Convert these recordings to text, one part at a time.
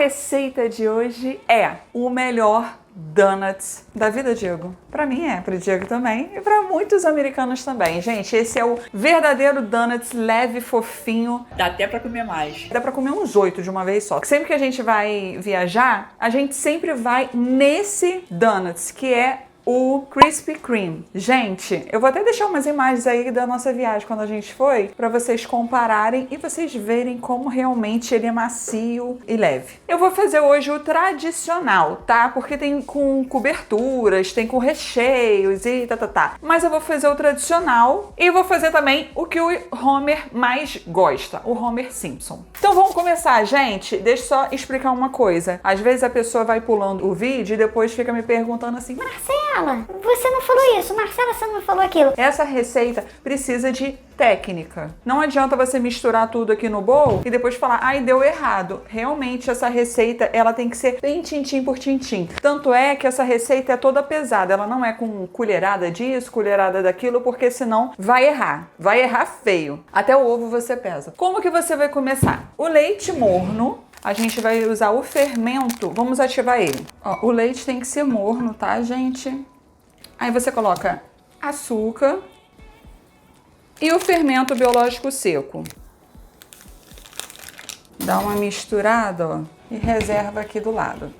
receita de hoje é o melhor donuts da vida, Diego. Pra mim é, pro Diego também e pra muitos americanos também. Gente, esse é o verdadeiro donuts leve, fofinho. Dá até pra comer mais. Dá pra comer uns 8 de uma vez só. Sempre que a gente vai viajar, a gente sempre vai nesse donuts, que é o Krispy Kreme. Gente, eu vou até deixar umas imagens aí da nossa viagem quando a gente foi, pra vocês compararem e vocês verem como realmente ele é macio e leve. Eu vou fazer hoje o tradicional, tá? Porque tem com coberturas, tem com recheios e tá. Mas eu vou fazer o tradicional e vou fazer também o que o Homer mais gosta, o Homer Simpson. Então vamos começar, gente. Deixa eu só explicar uma coisa. Às vezes a pessoa vai pulando o vídeo e depois fica me perguntando assim: Marcela, você não falou isso. Marcela, você não falou aquilo. essa receita precisa de técnica. Não adianta você misturar tudo aqui no bowl e depois falar, ai, deu errado. Realmente, essa receita, ela tem que ser bem tintim por tintim. Tanto é que essa receita é toda pesada. Ela não é com colherada disso, colherada daquilo, porque senão vai errar. Vai errar feio. Até o ovo você pesa. Como que você vai começar? O leite morno. A gente vai usar o fermento, vamos ativar ele. Ó, o leite tem que ser morno, tá, gente? Aí você coloca açúcar e o fermento biológico seco. Dá uma misturada, ó, e reserva aqui do lado.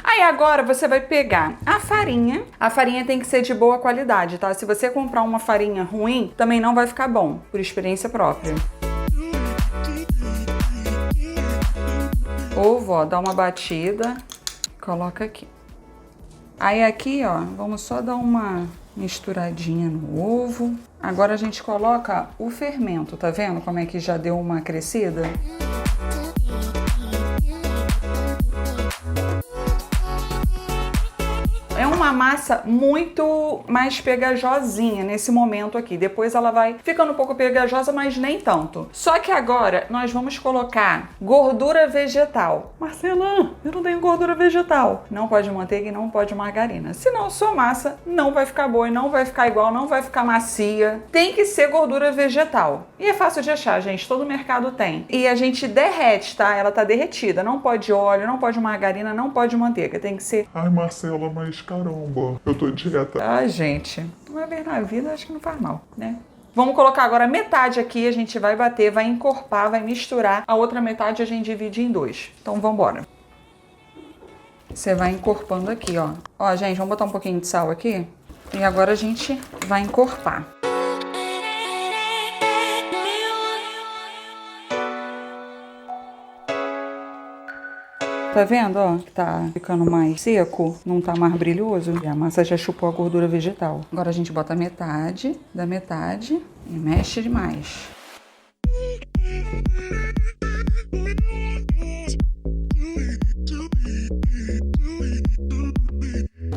Aí agora você vai pegar a farinha. A farinha tem que ser de boa qualidade, tá? Se você comprar uma farinha ruim, também não vai ficar bom, por experiência própria. Ovo, ó, dá uma batida, coloca aqui. Aí aqui, ó, vamos só dar uma misturadinha no ovo. Agora a gente coloca o fermento, tá vendo como é que já deu uma crescida? É uma massa muito mais pegajosinha nesse momento aqui. Depois ela vai ficando um pouco pegajosa, mas nem tanto. Só que agora nós vamos colocar gordura vegetal. Marcela, eu não tenho gordura vegetal. Não pode manteiga e não pode margarina. Senão sua massa não vai ficar boa e não vai ficar igual, não vai ficar macia. Tem que ser gordura vegetal. E é fácil de achar, gente. Todo mercado tem. E a gente derrete, tá? Ela tá derretida. Não pode óleo, não pode margarina, não pode manteiga. Tem que ser... Ai, Marcela, mas caramba, eu tô dieta. Ai, gente, uma vez na vida acho que não faz mal, né? Vamos colocar agora metade aqui, a gente vai bater, vai encorpar, vai misturar. A outra metade a gente divide em dois. Então, vamos embora. Você vai encorpando aqui, ó. Ó, gente, vamos botar um pouquinho de sal aqui. E agora a gente vai encorpar. Tá vendo, ó, que tá ficando mais seco, não tá mais brilhoso? E a massa já chupou a gordura vegetal. Agora a gente bota metade da metade e mexe demais.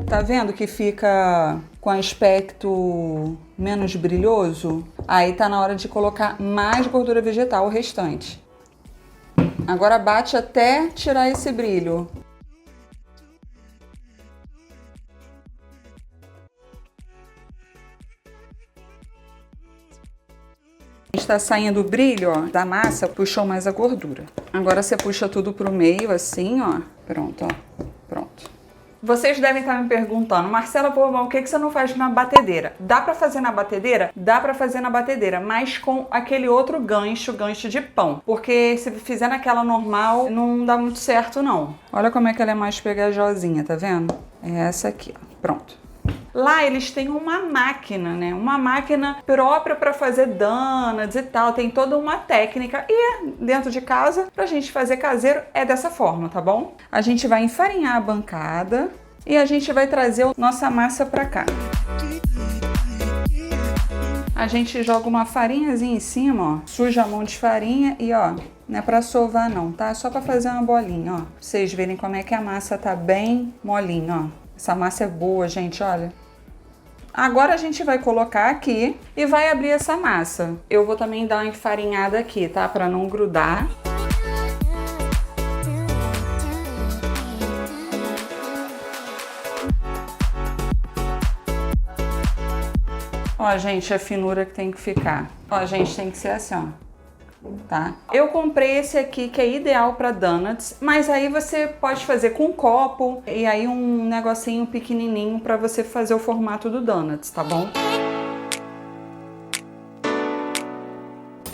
Tá vendo que fica com aspecto menos brilhoso? Aí tá na hora de colocar mais gordura vegetal, o restante. Agora bate até tirar esse brilho. Está saindo o brilho, ó, da massa, puxou mais a gordura. Agora você puxa tudo pro meio, assim, ó. Pronto, ó. Pronto. Vocês devem estar me perguntando, Marcela, pô, o que você não faz na batedeira? Dá pra fazer na batedeira? Dá pra fazer na batedeira, mas com aquele outro gancho de pão. Porque se fizer naquela normal, não dá muito certo, não. Olha como é que ela é mais pegajosinha, tá vendo? É essa aqui, ó. Pronto. Lá eles têm uma máquina, né? Uma máquina própria para fazer donuts e tal. Tem toda uma técnica. E dentro de casa, pra gente fazer caseiro, é dessa forma, tá bom? A gente vai enfarinhar a bancada e a gente vai trazer a nossa massa pra cá. A gente joga uma farinhazinha em cima, ó. Suja a mão de farinha e, ó, não é pra sovar não, tá? É só pra fazer uma bolinha, ó. Pra vocês verem como é que a massa tá bem molinha, ó. Essa massa é boa, gente, olha. Agora a gente vai colocar aqui e vai abrir essa massa. Eu vou também dar uma enfarinhada aqui, tá? Pra não grudar. Ó, gente, a finura que tem que ficar. Ó, gente, tem que ser assim, ó. tá? Eu comprei esse aqui que é ideal para donuts, mas aí você pode fazer com um copo e aí um negocinho pequenininho para você fazer o formato do donuts, tá bom?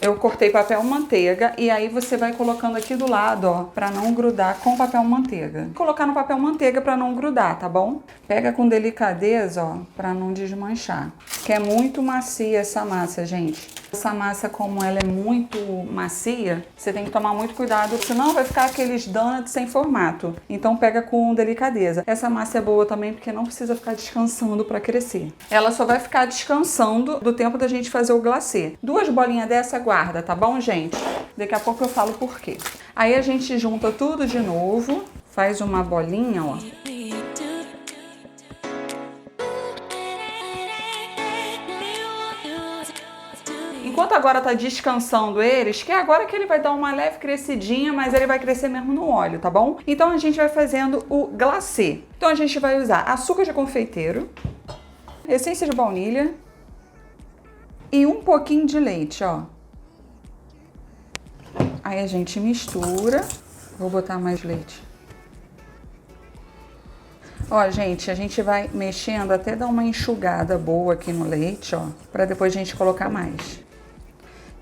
Eu cortei papel manteiga e aí você vai colocando aqui do lado, ó, pra não grudar com papel manteiga. Colocar no papel manteiga pra não grudar, tá bom? Pega com delicadeza, ó, pra não desmanchar. Que é muito macia essa massa, gente. Essa massa, como ela é muito macia, você tem que tomar muito cuidado, senão vai ficar aqueles donuts sem formato. Então pega com delicadeza. Essa massa é boa também porque não precisa ficar descansando pra crescer. Ela só vai ficar descansando do tempo da gente fazer o glacê. 2 bolinhas dessa guarda, tá bom, gente? Daqui a pouco eu falo por quê. Aí a gente junta tudo de novo, faz uma bolinha, ó. Enquanto agora tá descansando eles, que é agora que ele vai dar uma leve crescidinha, mas ele vai crescer mesmo no óleo, tá bom? Então a gente vai fazendo o glacê. Então a gente vai usar açúcar de confeiteiro, essência de baunilha e um pouquinho de leite, ó. Aí a gente mistura. Vou botar mais leite. Ó, gente, a gente vai mexendo até dar uma enxugada boa aqui no leite, ó, pra depois a gente colocar mais.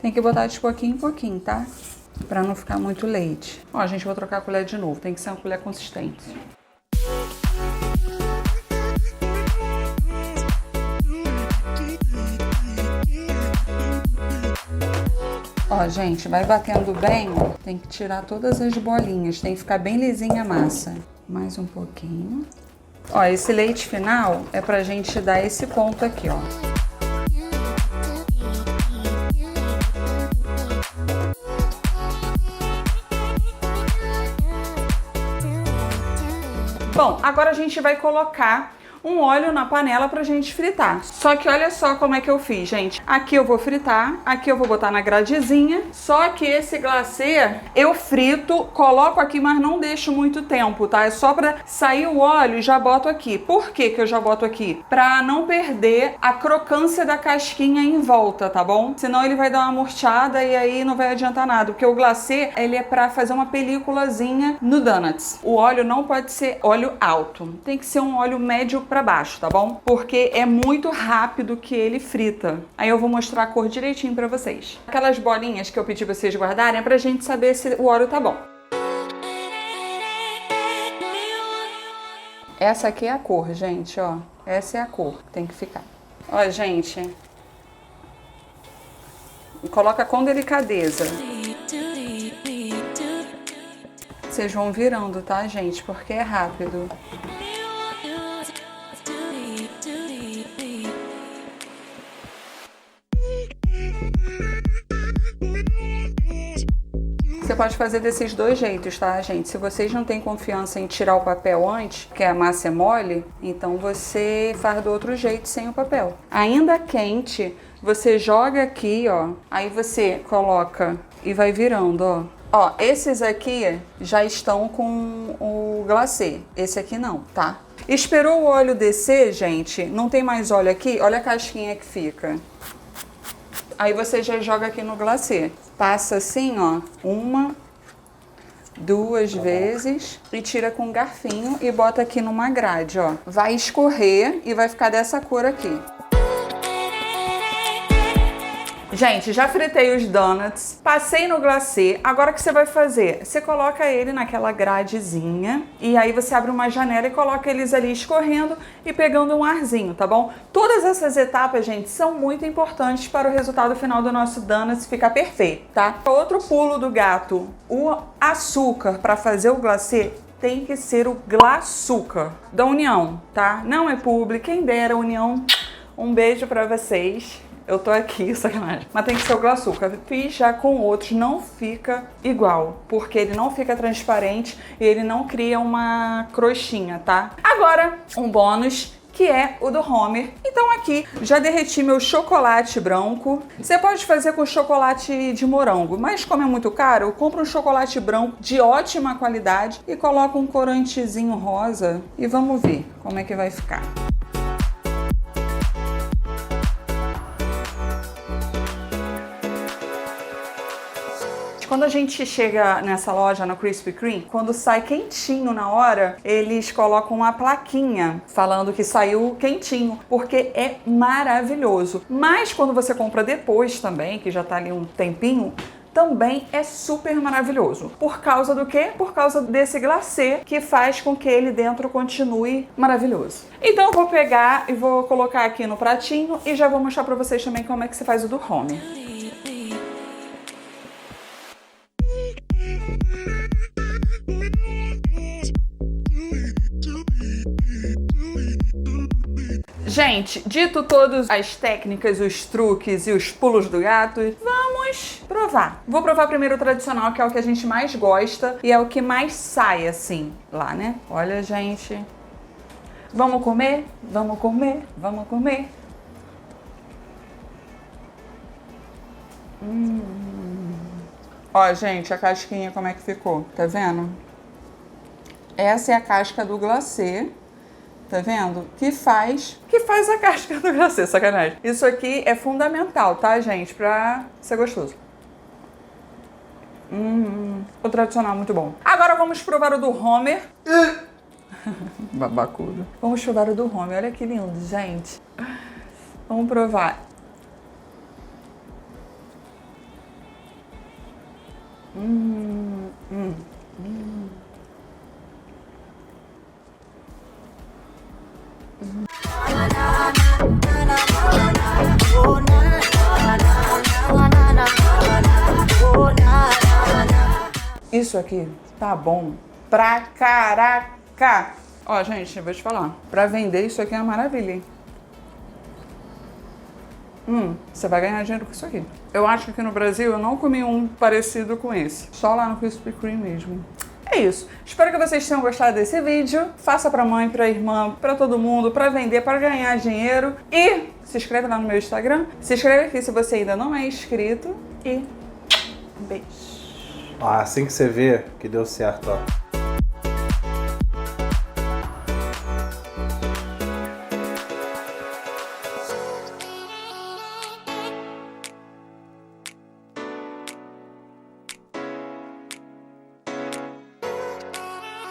Tem que botar de pouquinho em pouquinho, tá? Pra não ficar muito leite. Ó, gente, vou trocar a colher de novo. Tem que ser uma colher consistente. Ó, gente, vai batendo bem, ó. Tem que tirar todas as bolinhas. Tem que ficar bem lisinha a massa. Mais um pouquinho. Ó, esse leite final é pra gente dar esse ponto aqui, ó. Bom, agora a gente vai colocar um óleo na panela pra gente fritar. Só que olha só como é que eu fiz, gente. Aqui eu vou fritar, aqui eu vou botar na gradezinha. Só que esse glacê eu frito, coloco aqui, mas não deixo muito tempo, tá? É só pra sair o óleo e já boto aqui. Por que que eu já boto aqui? Pra não perder a crocância da casquinha em volta, tá bom? Senão ele vai dar uma murchada e aí não vai adiantar nada. Porque o glacê, ele é pra fazer uma peliculazinha no donuts. O óleo não pode ser óleo alto. Tem que ser um óleo médio pra baixo, tá bom? Porque é muito rápido que ele frita. Aí eu vou mostrar a cor direitinho pra vocês. Aquelas bolinhas que eu pedi vocês guardarem é pra gente saber se o óleo tá bom. Essa aqui é a cor, gente, ó. Essa é a cor que tem que ficar. Ó, gente. Coloca com delicadeza. Vocês vão virando, tá, gente? Porque é rápido. Você pode fazer desses 2 jeitos, tá, gente? Se vocês não têm confiança em tirar o papel antes, que a massa é mole, então você faz do outro jeito sem o papel. Ainda quente, você joga aqui, ó, aí você coloca e vai virando, ó. Ó, esses aqui já estão com o glacê, esse aqui não, tá? Esperou o óleo descer, gente, não tem mais óleo aqui, olha a casquinha que fica. Aí você já joga aqui no glacê. Passa assim, ó, 1, 2 vezes e tira com um garfinho e bota aqui numa grade, ó. Vai escorrer e vai ficar dessa cor aqui. Gente, já fritei os donuts, passei no glacê. Agora o que você vai fazer? Você coloca ele naquela gradezinha e aí você abre uma janela e coloca eles ali escorrendo e pegando um arzinho, tá bom? Todas essas etapas, gente, são muito importantes para o resultado final do nosso donuts ficar perfeito, tá? Outro pulo do gato, o açúcar para fazer o glacê tem que ser o Glaçúcar da União, tá? Não é publi, quem dera, União. Um beijo para vocês. Eu tô aqui, sacanagem. Mas tem que ser o Glaçúcar. Fiz já com outros, não fica igual. Porque ele não fica transparente e ele não cria uma crostinha, tá? Agora, um bônus, que é o do Homer. Então aqui, já derreti meu chocolate branco. Você pode fazer com chocolate de morango, mas como é muito caro, eu compro um chocolate branco de ótima qualidade e coloco um corantezinho rosa e vamos ver como é que vai ficar. Quando a gente chega nessa loja, na Krispy Kreme, quando sai quentinho na hora, eles colocam uma plaquinha falando que saiu quentinho, porque é maravilhoso. Mas quando você compra depois também, que já tá ali um tempinho, também é super maravilhoso. Por causa do quê? Por causa desse glacê que faz com que ele dentro continue maravilhoso. Então eu vou pegar e vou colocar aqui no pratinho e já vou mostrar pra vocês também como é que se faz o do Homer. Gente, dito todas as técnicas, os truques e os pulos do gato, vamos provar. Vou provar primeiro o tradicional, que é o que a gente mais gosta e é o que mais sai assim lá, né? Olha, gente. Vamos comer? Vamos comer? Vamos comer? Ó, gente, a casquinha como é que ficou? Tá vendo? Essa é a casca do glacê. Tá vendo? Que faz a casca do glacê, sacanagem. Isso aqui é fundamental, tá, gente? Pra ser gostoso. O tradicional, muito bom. Agora vamos provar o do Homer. Babacudo. Vamos provar o do Homer. Olha que lindo, gente. Vamos provar. Isso aqui tá bom pra caraca. Ó, gente, eu vou te falar. Pra vender isso aqui é uma maravilha, hein? Você vai ganhar dinheiro com isso aqui. Eu acho que aqui no Brasil eu não comi um parecido com esse. Só lá no Krispy Kreme mesmo. É isso. Espero que vocês tenham gostado desse vídeo. Faça pra mãe, pra irmã, pra todo mundo, pra vender, pra ganhar dinheiro. E se inscreve lá no meu Instagram. Se inscreve aqui se você ainda não é inscrito. E beijo. Assim que você vê que deu certo, ó.